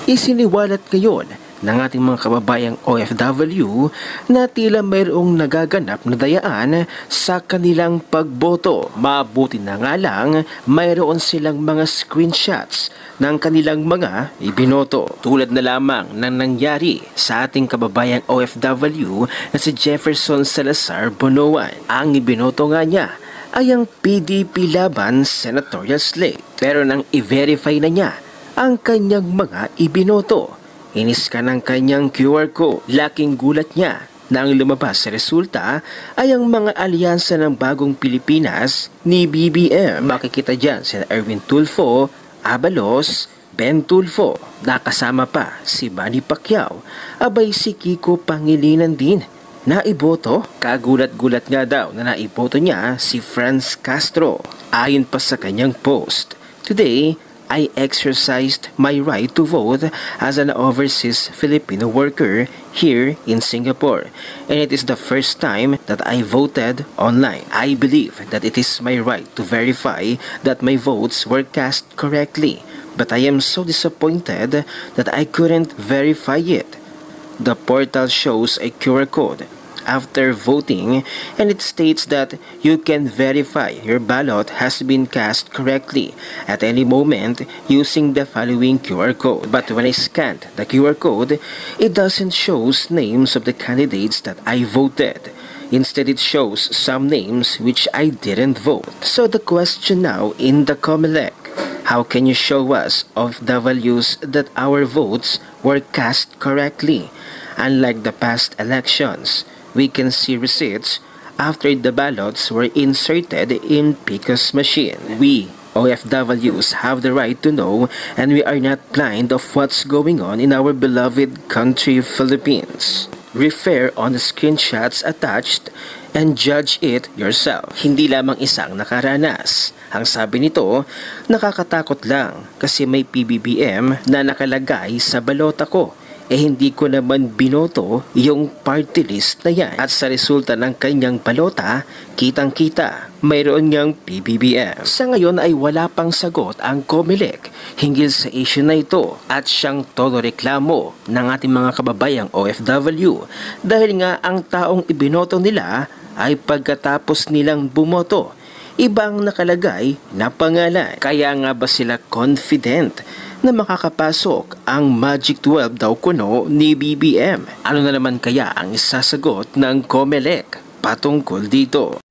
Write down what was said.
Isiniwalat ngayon ng ating mga kababayang OFW na tila mayroong nagaganap na dayaan sa kanilang pagboto. Mabuti na nga lang mayroon silang mga screenshots ng kanilang mga ibinoto. Tulad na lamang ng nangyari sa ating kababayang OFW na si Jefferson Salazar Bonoan. Ang ibinoto nga niya ay ang PDP laban senatorial slate. Pero nang i-verify na niya ang kanyang mga ibinoto, iniska ng kanyang QR code. Laking gulat niya na ang lumabas sa resulta ay ang mga alyansa ng Bagong Pilipinas ni BBM. Makikita dyan si Erwin Tulfo, Abalos, Ben Tulfo, nakasama pa si Manny Pacquiao, abay si Kiko Pangilinan din na iboto. Kagulat-gulat nga daw na naiboto niya si Franz Castro. Ayon pa sa kanyang post, "Today, I exercised my right to vote as an overseas Filipino worker here in Singapore, and it is the first time that I voted online. I believe that it is my right to verify that my votes were cast correctly, but I am so disappointed that I couldn't verify it." The portal shows a QR code after voting, and it states that you can verify your ballot has been cast correctly at any moment using the following QR code. But when I scanned the QR code, it doesn't show names of the candidates that I voted. Instead, it shows some names which I didn't vote. So the question now in the COMELEC: how can you show us of the values that our votes were cast correctly? Unlike the past elections, we can see receipts after the ballots were inserted in PICO's machine. We, OFWs, have the right to know, and we are not blind of what's going on in our beloved country, Philippines. Refer on the screenshots attached and judge it yourself. Hindi lamang isang nakaranas. Ang sabi nito, nakakatakot lang kasi may PBBM na nakalagay sa balota ko. Hindi ko naman binoto yung party list na yan. At sa resulta ng kanyang balota, kitang-kita, mayroon niyang PBBM. Sa ngayon ay wala pang sagot ang COMELEC hinggil sa issue na ito at siyang todo reklamo ng ating mga kababayang OFW dahil nga ang taong ibinoto nila ay pagkatapos nilang bumoto, ibang nakalagay na pangalan. Kaya nga ba sila confident na makakapasok ang Magic 12 daw kuno ni BBM? Ano na naman kaya ang isasagot ng COMELEC patungkol dito?